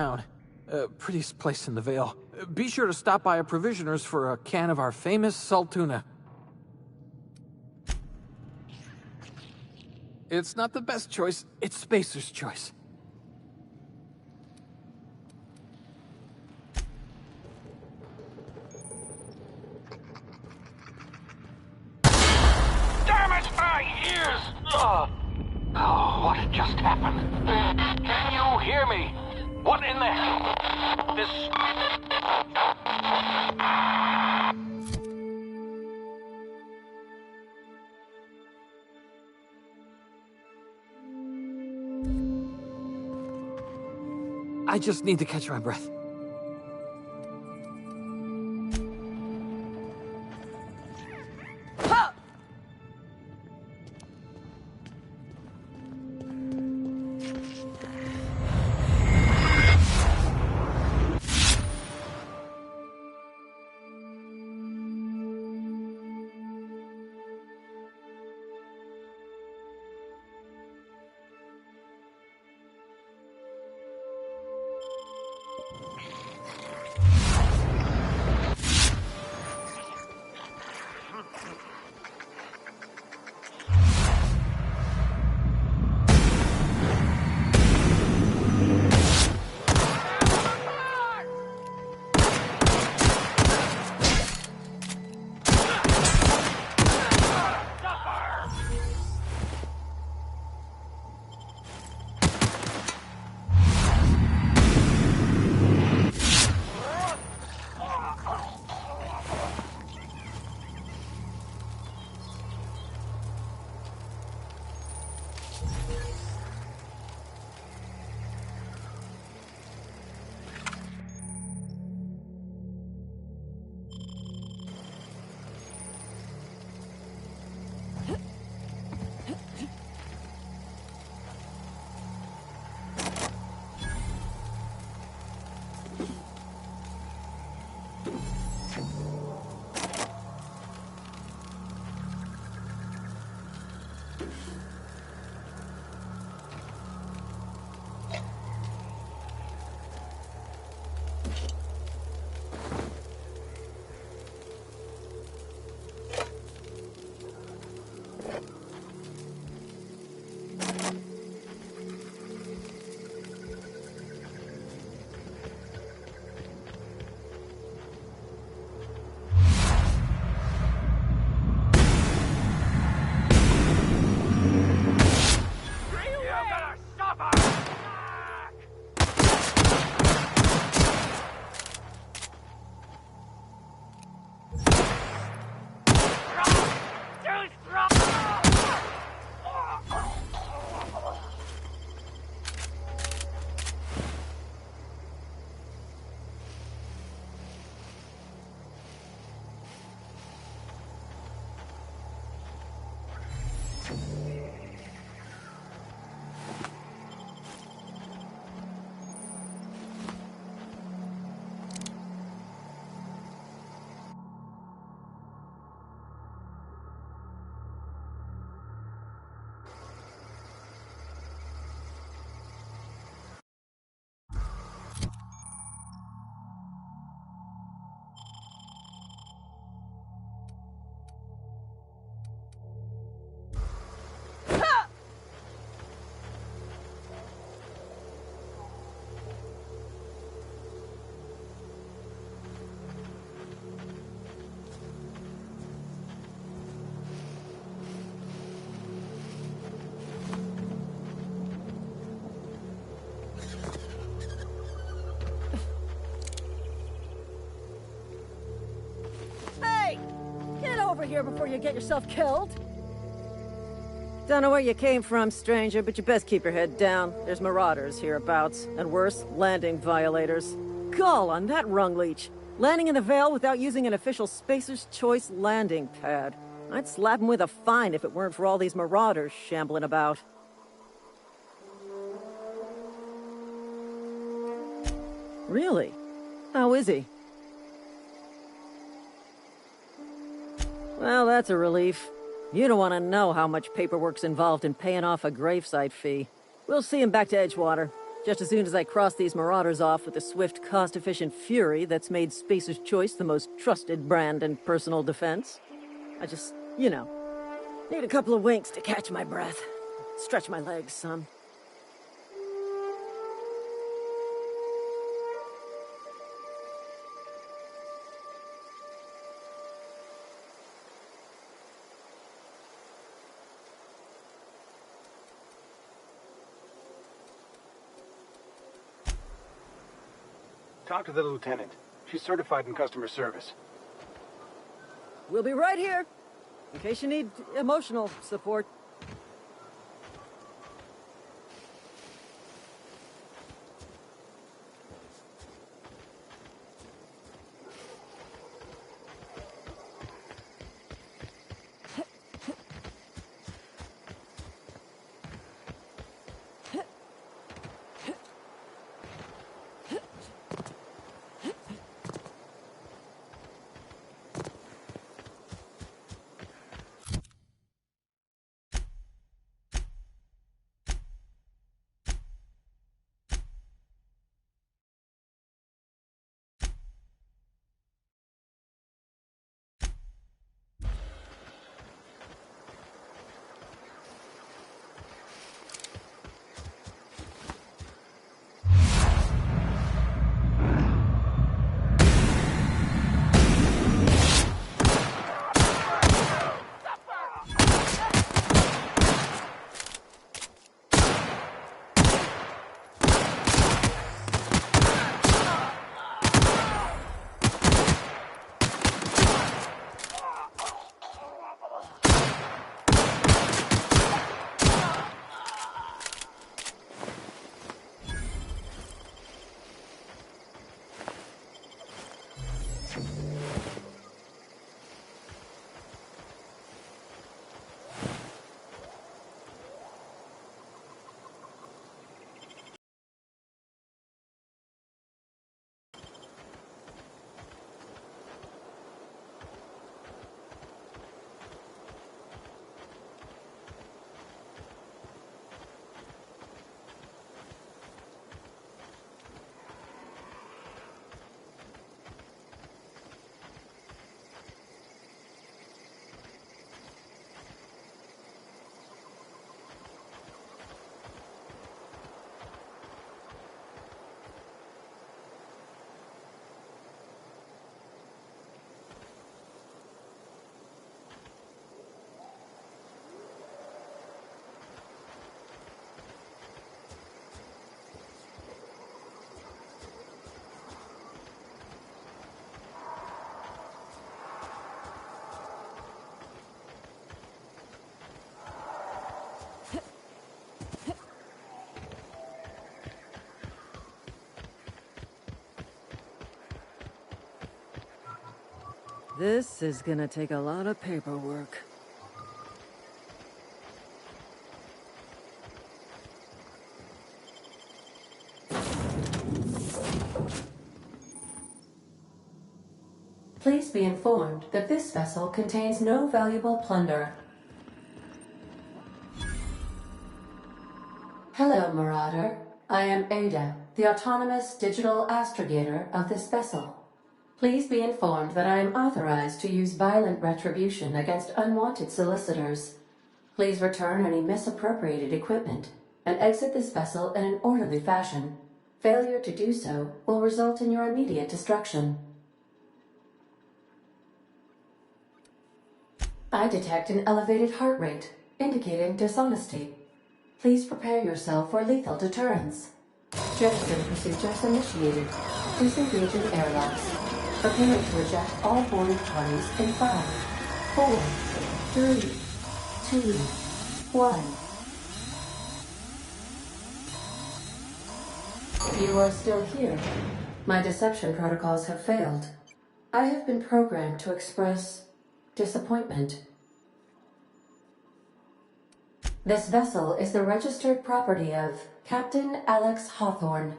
town. Prettiest place in the Vale. Be sure to stop by a provisioner's for a can of our famous salt tuna. It's not the best choice, it's Spacer's choice. Damn it, my ears! Oh, what just happened? Can you hear me? What in the hell? This... I just need to catch my breath. Over here before you get yourself killed. Don't know where you came from, stranger, but you best keep your head down. There's marauders hereabouts, and worse, landing violators. Gall on that rung leech. Landing in the Vale without using an official Spacer's Choice landing pad. I'd slap him with a fine if it weren't for all these marauders shambling about. Really? How is he? Well, that's a relief. You don't want to know how much paperwork's involved in paying off a gravesite fee. We'll see him back to Edgewater. Just as soon as I cross these marauders off with the swift, cost-efficient fury that's made Spacer's Choice the most trusted brand in personal defense. I just, need a couple of winks to catch my breath. Stretch my legs some. Talk to the lieutenant. She's certified in customer service. We'll be right here, in case you need emotional support. This is gonna take a lot of paperwork. Please be informed that this vessel contains no valuable plunder. Hello, Marauder. I am Ada, the autonomous digital astrogator of this vessel. Please be informed that I am authorized to use violent retribution against unwanted solicitors. Please return any misappropriated equipment and exit this vessel in an orderly fashion. Failure to do so will result in your immediate destruction. I detect an elevated heart rate, indicating dishonesty. Please prepare yourself for lethal deterrence. Jettison procedures initiated. Disengaging airlocks. Preparing to eject all boarding parties in 5, 4, 3, 2, 1. You are still here. My deception protocols have failed. I have been programmed to express disappointment. This vessel is the registered property of Captain Alex Hawthorne.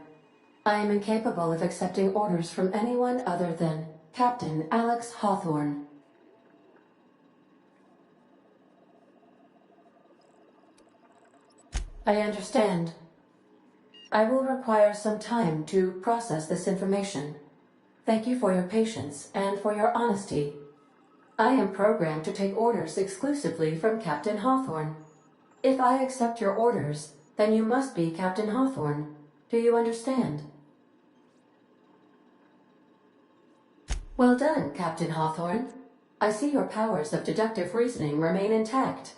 I am incapable of accepting orders from anyone other than Captain Alex Hawthorne. I understand. I will require some time to process this information. Thank you for your patience and for your honesty. I am programmed to take orders exclusively from Captain Hawthorne. If I accept your orders, then you must be Captain Hawthorne. Do you understand? Well done, Captain Hawthorne. I see your powers of deductive reasoning remain intact.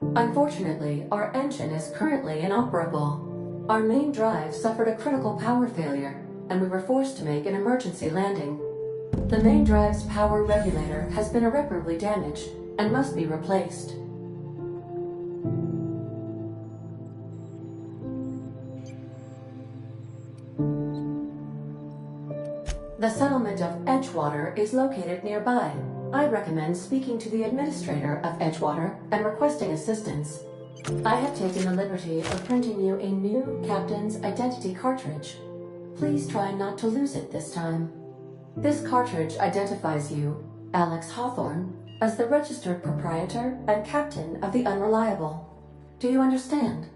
Unfortunately, our engine is currently inoperable. Our main drive suffered a critical power failure, and we were forced to make an emergency landing. The main drive's power regulator has been irreparably damaged and must be replaced. The settlement of Edgewater is located nearby. I recommend speaking to the administrator of Edgewater and requesting assistance. I have taken the liberty of printing you a new captain's identity cartridge. Please try not to lose it this time. This cartridge identifies you, Alex Hawthorne, as the registered proprietor and captain of the Unreliable. Do you understand?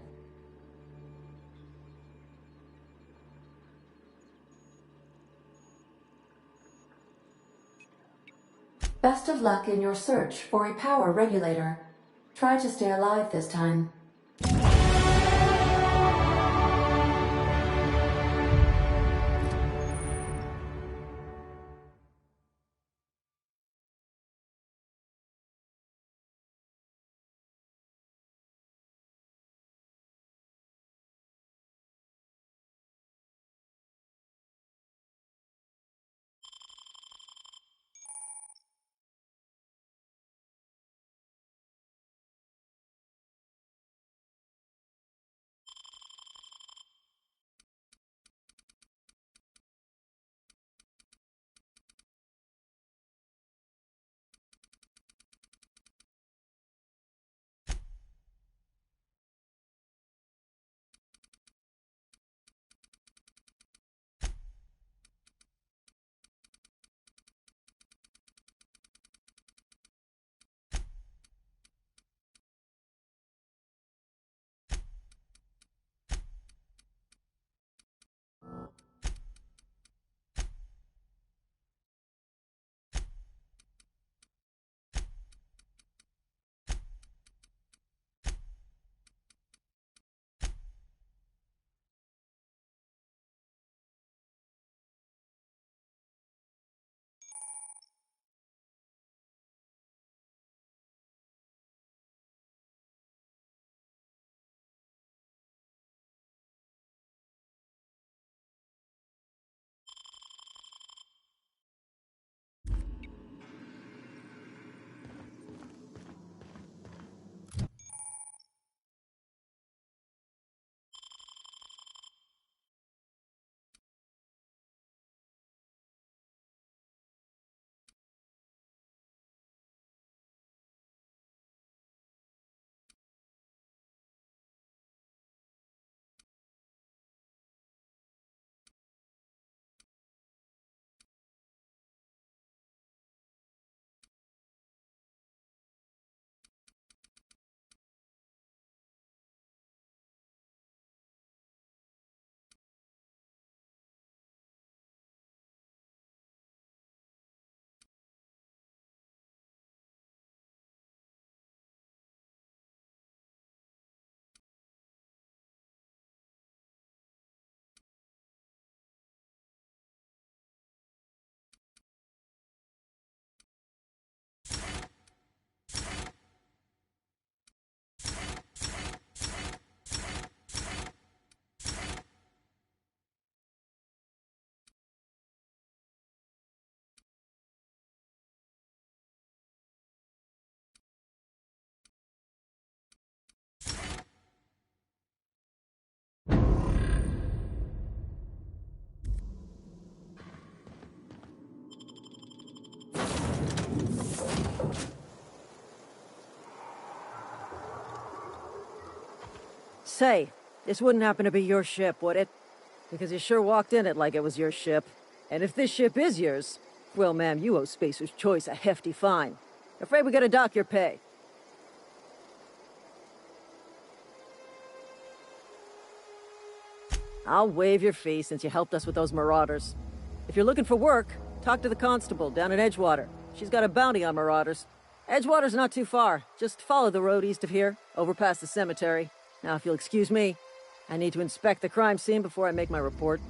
Best of luck in your search for a power regulator. Try to stay alive this time. Say, this wouldn't happen to be your ship, would it? Because you sure walked in it like it was your ship. And if this ship is yours, well, ma'am, you owe Spacer's Choice a hefty fine. Afraid we gotta dock your pay. I'll waive your fee since you helped us with those marauders. If you're looking for work, talk to the constable down in Edgewater. She's got a bounty on marauders. Edgewater's not too far. Just follow the road east of here, over past the cemetery. Now, if you'll excuse me, I need to inspect the crime scene before I make my report.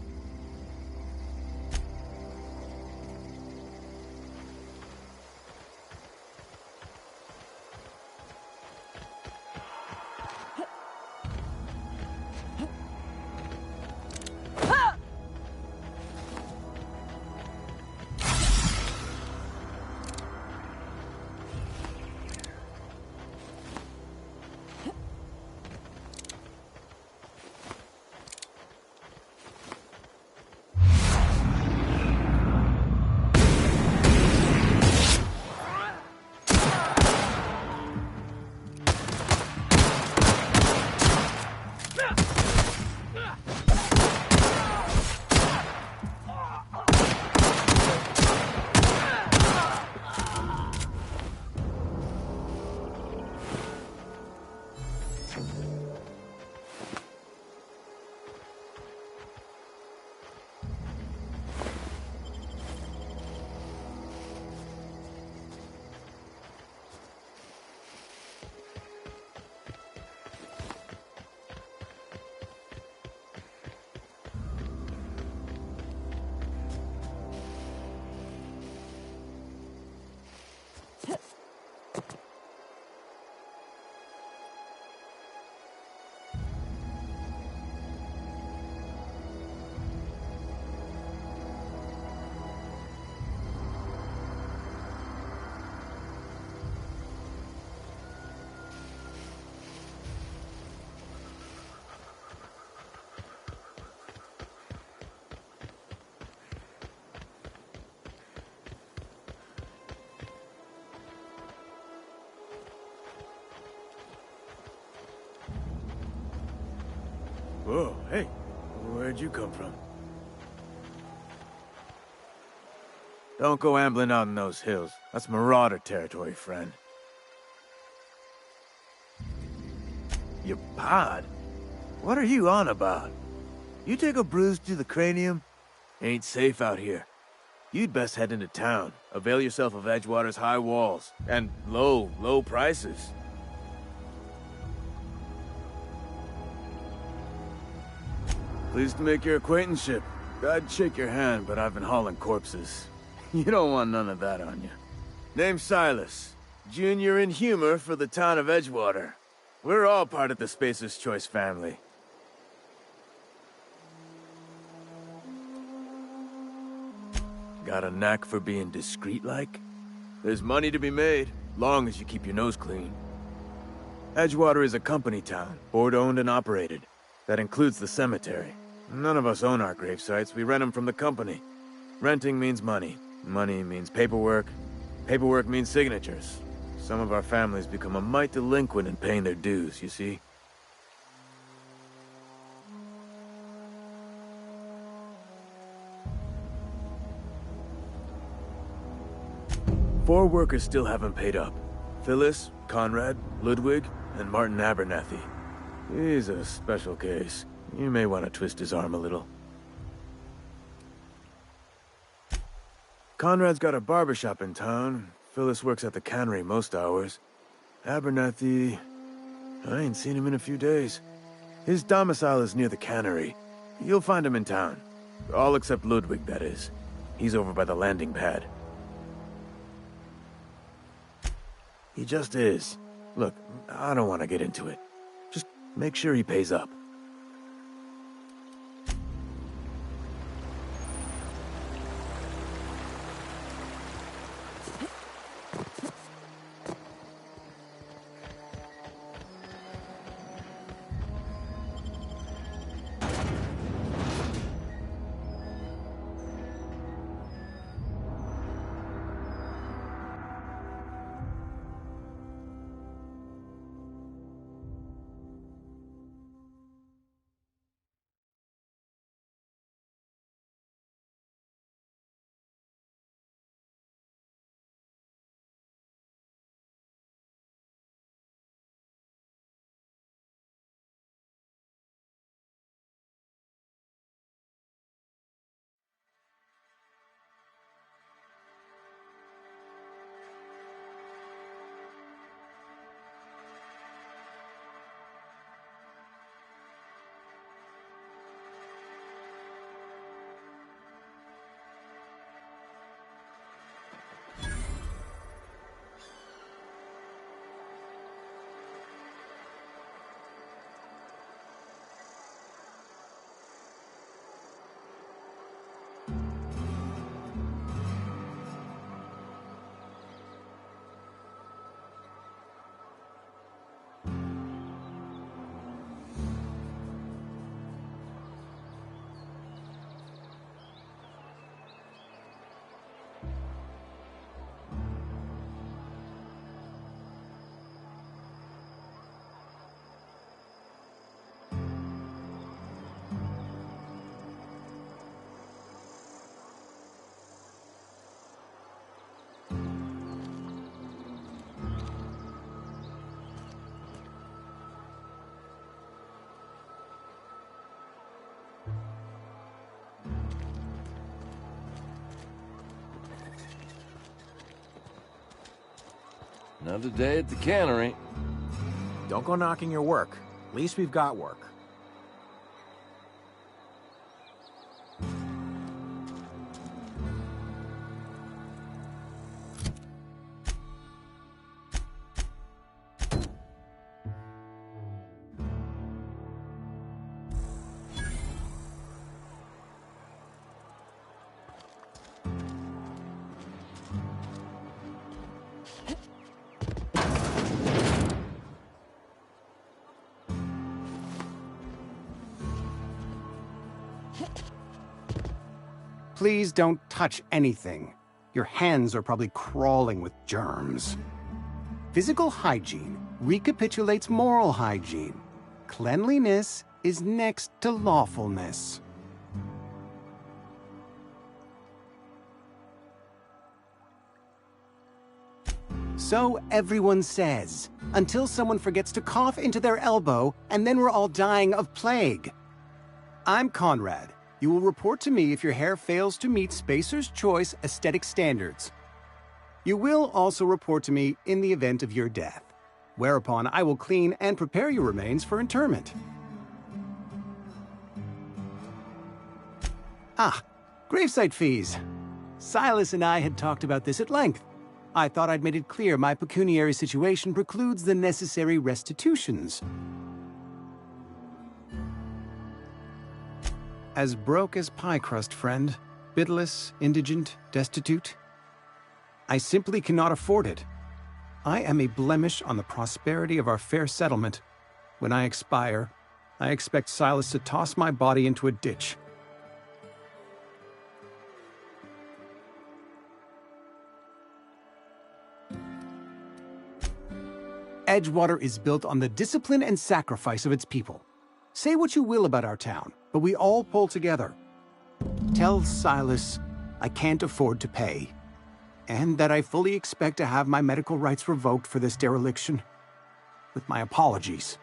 Whoa, hey, where'd you come from? Don't go ambling out in those hills. That's marauder territory, friend. Your pod? What are you on about? You take a bruise to the cranium? Ain't safe out here. You'd best head into town. Avail yourself of Edgewater's high walls. And low prices. Pleased to make your acquaintanceship. I'd shake your hand, but I've been hauling corpses. You don't want none of that on you. Name's Silas. Junior in humor for the town of Edgewater. We're all part of the Spacer's Choice family. Got a knack for being discreet-like? There's money to be made, long as you keep your nose clean. Edgewater is a company town, board-owned and operated. That includes the cemetery. None of us own our grave sites, we rent them from the company. Renting means money. Money means paperwork. Paperwork means signatures. Some of our families become a mite delinquent in paying their dues, you see? Four workers still haven't paid up. Phyllis, Conrad, Ludwig, and Martin Abernathy. He's a special case. You may want to twist his arm a little. Conrad's got a barbershop in town. Phyllis works at the cannery most hours. Abernathy... I ain't seen him in a few days. His domicile is near the cannery. You'll find him in town. All except Ludwig, that is. He's over by the landing pad. He just is. Look, I don't want to get into it. Just make sure he pays up. Another day at the cannery. Don't go knocking your work. At least we've got work. Please don't touch anything. Your hands are probably crawling with germs. Physical hygiene recapitulates moral hygiene. Cleanliness is next to lawfulness. So everyone says, until someone forgets to cough into their elbow, and then we're all dying of plague. I'm Conrad. You will report to me if your hair fails to meet Spacer's Choice aesthetic standards. You will also report to me in the event of your death, whereupon I will clean and prepare your remains for interment. Ah, gravesite fees. Silas and I had talked about this at length. I thought I'd made it clear my pecuniary situation precludes the necessary restitutions. As broke as pie crust, friend. Bidless, indigent, destitute. I simply cannot afford it. I am a blemish on the prosperity of our fair settlement. When I expire, I expect Silas to toss my body into a ditch. Edgewater is built on the discipline and sacrifice of its people. Say what you will about our town, but we all pull together. Tell Silas I can't afford to pay, and that I fully expect to have my medical rights revoked for this dereliction. With my apologies.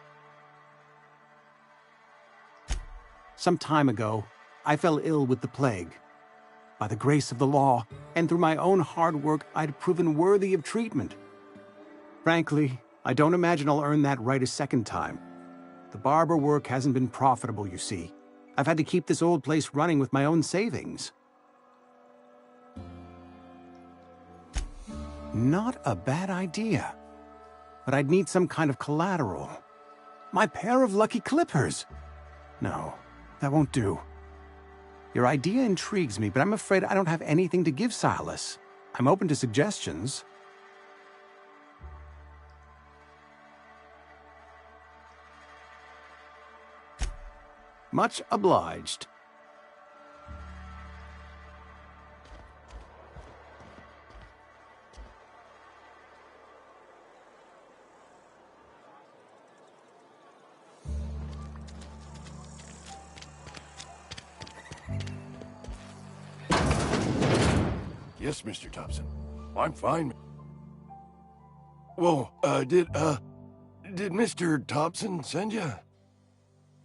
Some time ago, I fell ill with the plague. By the grace of the law, and through my own hard work, I'd proven worthy of treatment. Frankly, I don't imagine I'll earn that right a second time. The barber work hasn't been profitable, you see. I've had to keep this old place running with my own savings. Not a bad idea. But I'd need some kind of collateral. My pair of lucky clippers! No, that won't do. Your idea intrigues me, but I'm afraid I don't have anything to give Silas. I'm open to suggestions. Much obliged. Yes, Mr. Thompson. I'm fine. Whoa, did Mr. Thompson send you?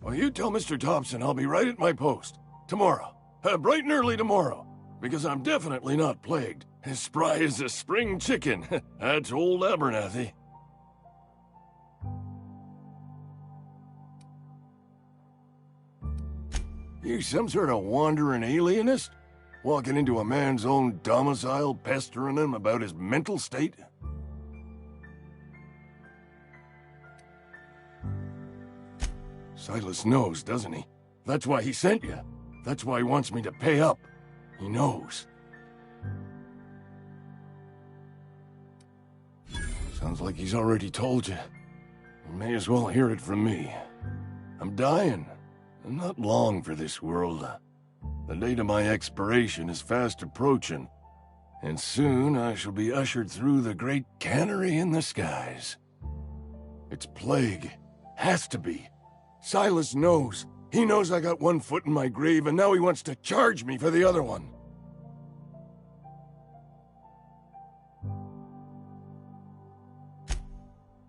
Well, you tell Mr. Thompson I'll be right at my post. Tomorrow. Bright and early tomorrow. Because I'm definitely not plagued. As spry as a spring chicken. That's old Abernathy. You some sort of wandering alienist? Walking into a man's own domicile, pestering him about his mental state? Silas knows, doesn't he? That's why he sent you. That's why he wants me to pay up. He knows. Sounds like he's already told you. You may as well hear it from me. I'm dying. I'm not long for this world. The date of my expiration is fast approaching, and soon I shall be ushered through the great cannery in the skies. It's plague. Has to be. Silas knows. He knows I got one foot in my grave, and now he wants to charge me for the other one.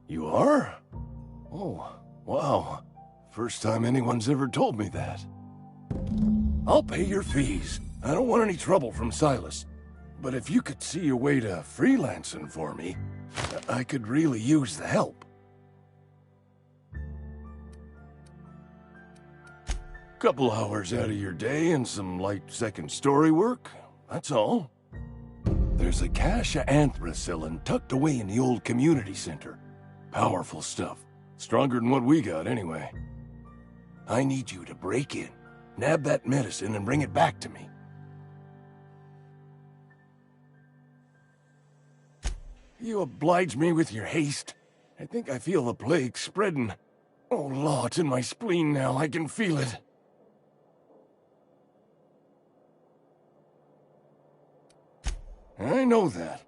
You are? Oh, wow. First time anyone's ever told me that. I'll pay your fees. I don't want any trouble from Silas. but if you could see a way to freelancing for me, I could really use the help. Couple hours out of your day and some light second story work, that's all. There's a cache of anthracillin tucked away in the old community center. Powerful stuff. Stronger than what we got, anyway. I need you to break in, nab that medicine, and bring it back to me. You oblige me with your haste. I think I feel the plague spreading. Oh, Law, it's in my spleen now. I can feel it. I know that,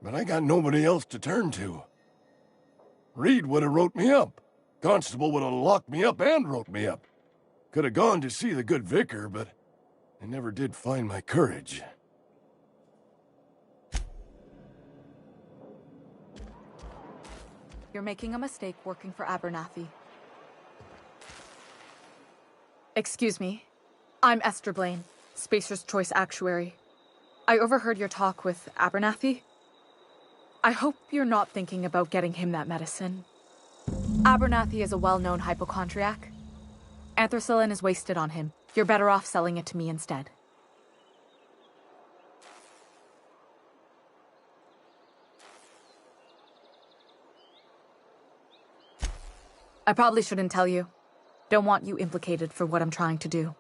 but I got nobody else to turn to. Reed would have wrote me up. Constable would have locked me up and wrote me up. Could have gone to see the good vicar, but I never did find my courage. You're making a mistake working for Abernathy. Excuse me. I'm Esther Blaine, Spacer's Choice Actuary. I overheard your talk with Abernathy. I hope you're not thinking about getting him that medicine. Abernathy is a well-known hypochondriac. Anthracillin is wasted on him. You're better off selling it to me instead. I probably shouldn't tell you. Don't want you implicated for what I'm trying to do.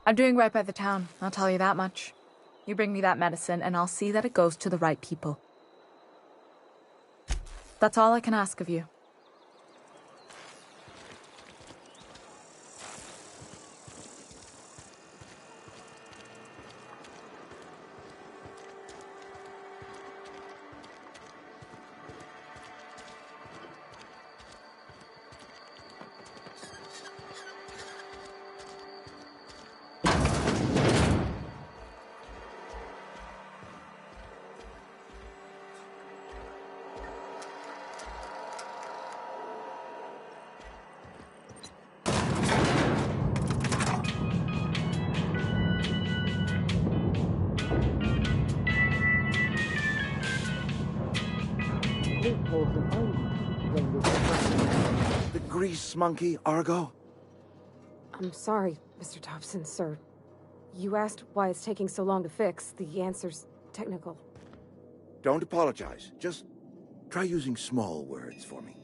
I'm doing right by the town, I'll tell you that much. You bring me that medicine and I'll see that it goes to the right people. That's all I can ask of you. The grease monkey, Argo? I'm sorry, Mr. Thompson, sir. You asked why it's taking so long to fix. The answer's technical. Don't apologize. Just try using small words for me.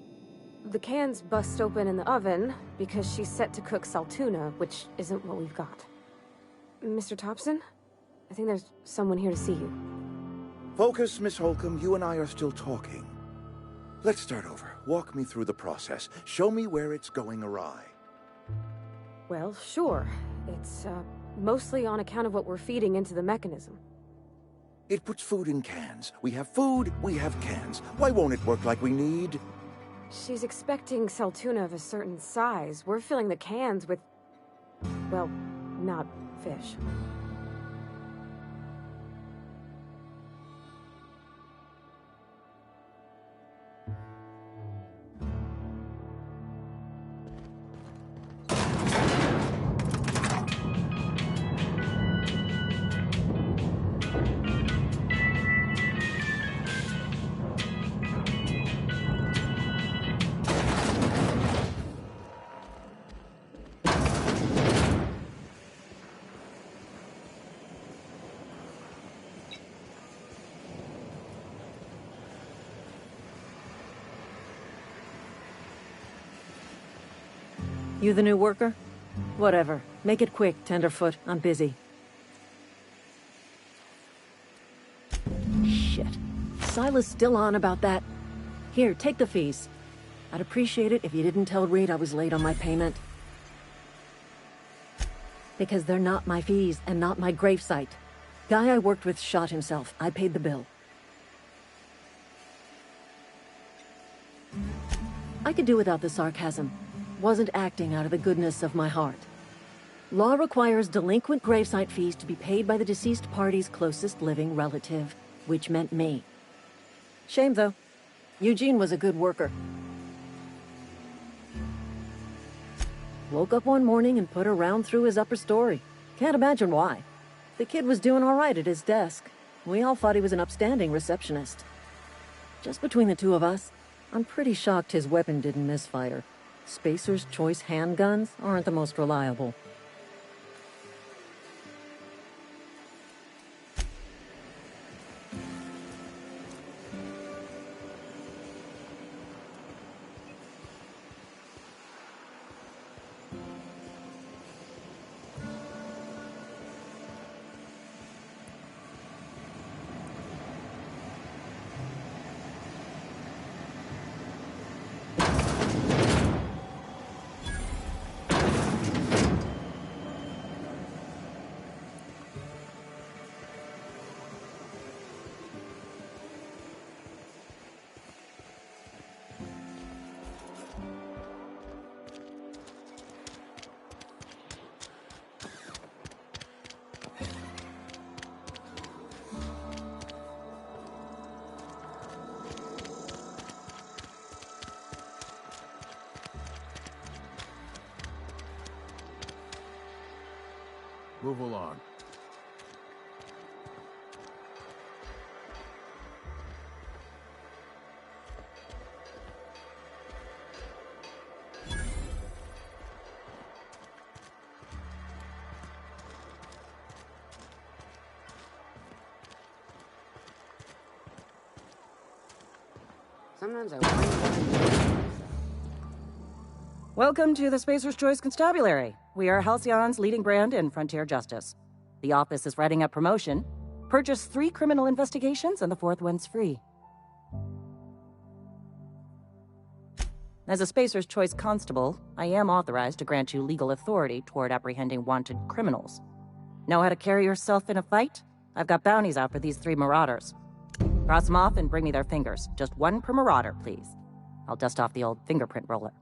The can's bust open in the oven because she's set to cook saltuna, which isn't what we've got. Mr. Thompson? I think there's someone here to see you. Focus, Miss Holcomb. You and I are still talking. Let's start over. Walk me through the process. Show me where it's going awry. Well, sure. It's, mostly on account of what we're feeding into the mechanism. It puts food in cans. We have food, we have cans. Why won't it work like we need? She's expecting saltuna of a certain size. We're filling the cans with, well, not fish. You the new worker? Whatever. Make it quick, Tenderfoot. I'm busy. Shit. Silas still on about that. Here, take the fees. I'd appreciate it if you didn't tell Reed I was late on my payment. Because they're not my fees and not my gravesite. Guy I worked with shot himself. I paid the bill. I could do without the sarcasm. Wasn't acting out of the goodness of my heart. Law requires delinquent gravesite fees to be paid by the deceased party's closest living relative, which meant me. Shame, though. Eugene was a good worker. Woke up one morning and put a round through his upper story. Can't imagine why. The kid was doing all right at his desk. We all thought he was an upstanding receptionist. Just between the two of us, I'm pretty shocked his weapon didn't misfire. Spacer's Choice handguns aren't the most reliable. Move along. Sometimes I wonder. Welcome to the Spacer's Choice Constabulary. We are Halcyon's leading brand in frontier justice. The office is writing up promotion. Purchase 3 criminal investigations and the 4th one's free. As a Spacer's Choice constable, I am authorized to grant you legal authority toward apprehending wanted criminals. Know how to carry yourself in a fight? I've got bounties out for these 3 marauders. Cross them off and bring me their fingers. Just 1 per marauder, please. I'll dust off the old fingerprint roller.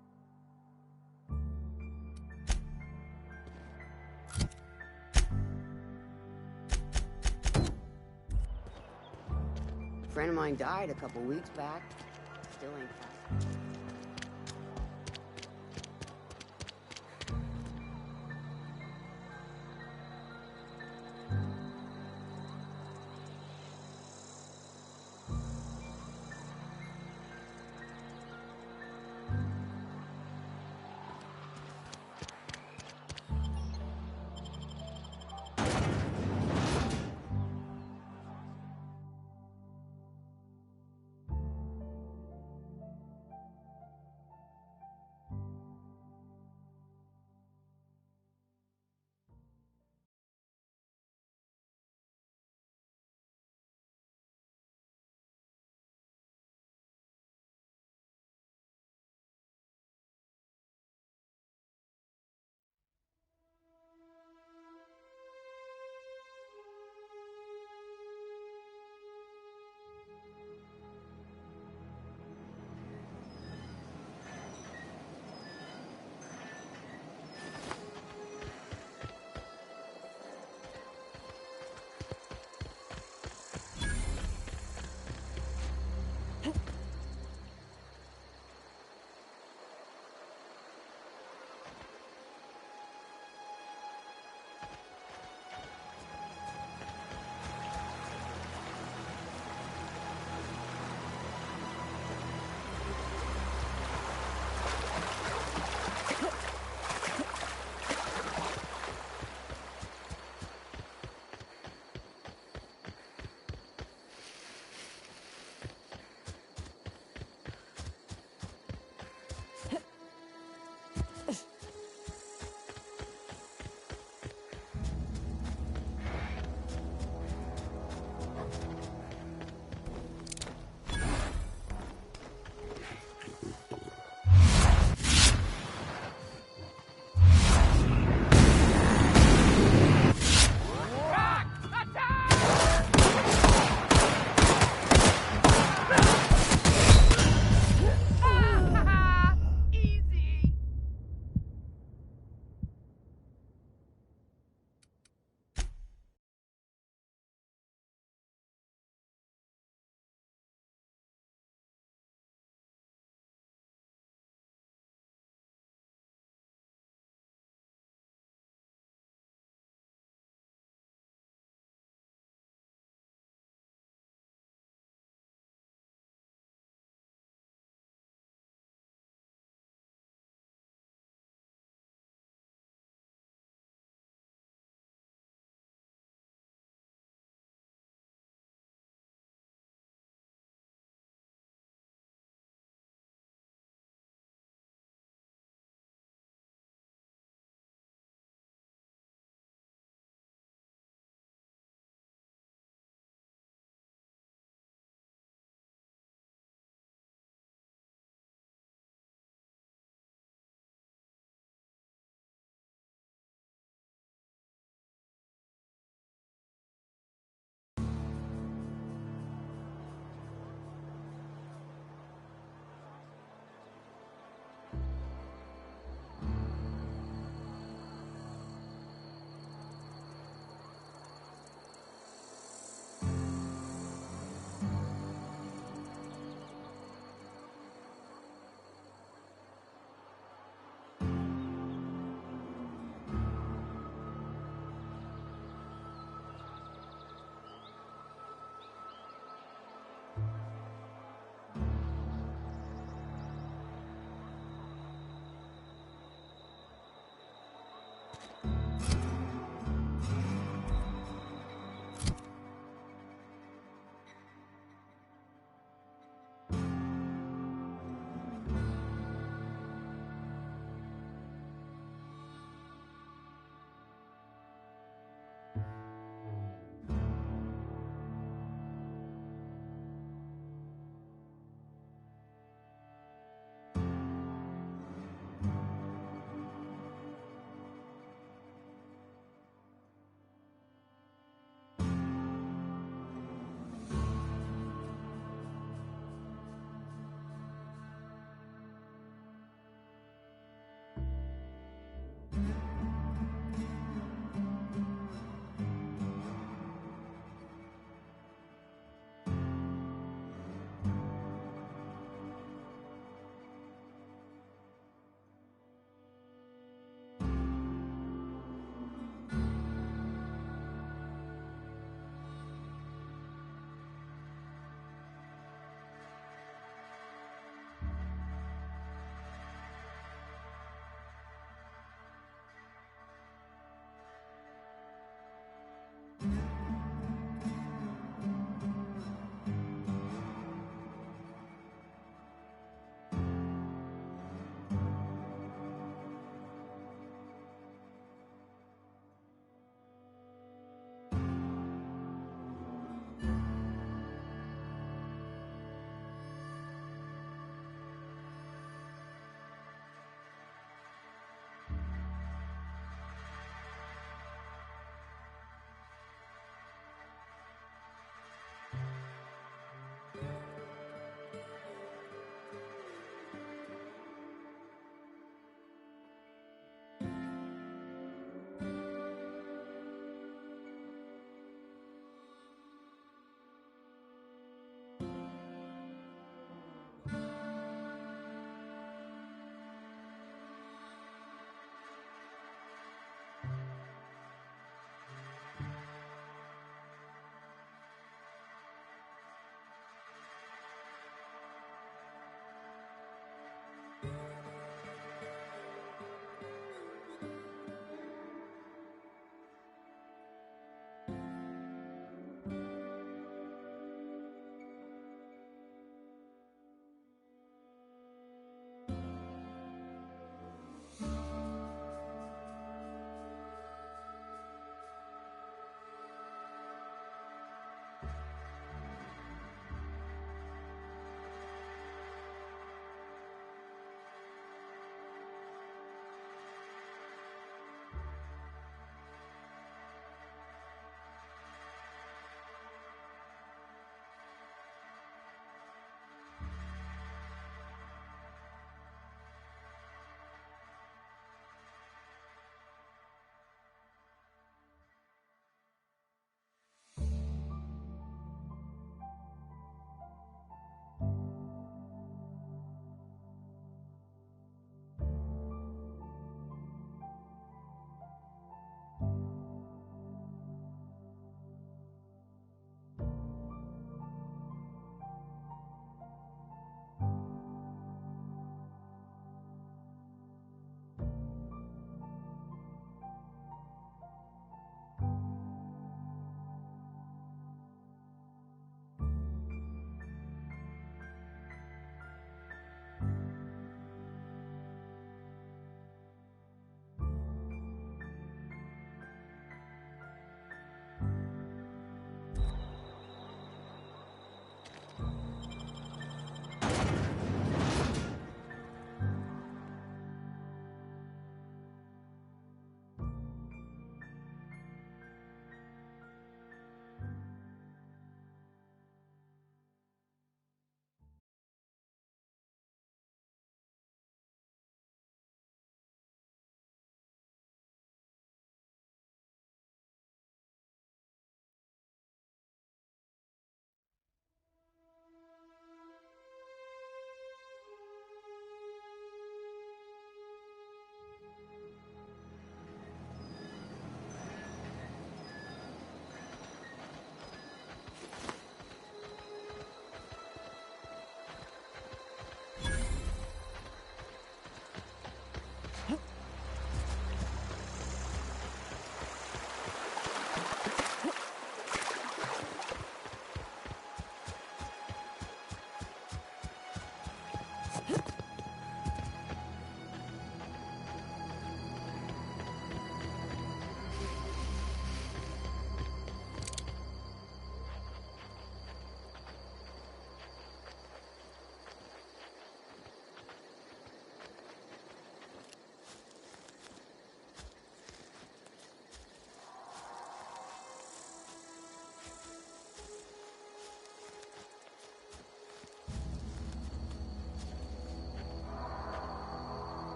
A friend of mine died a couple weeks back. Still ain't passed.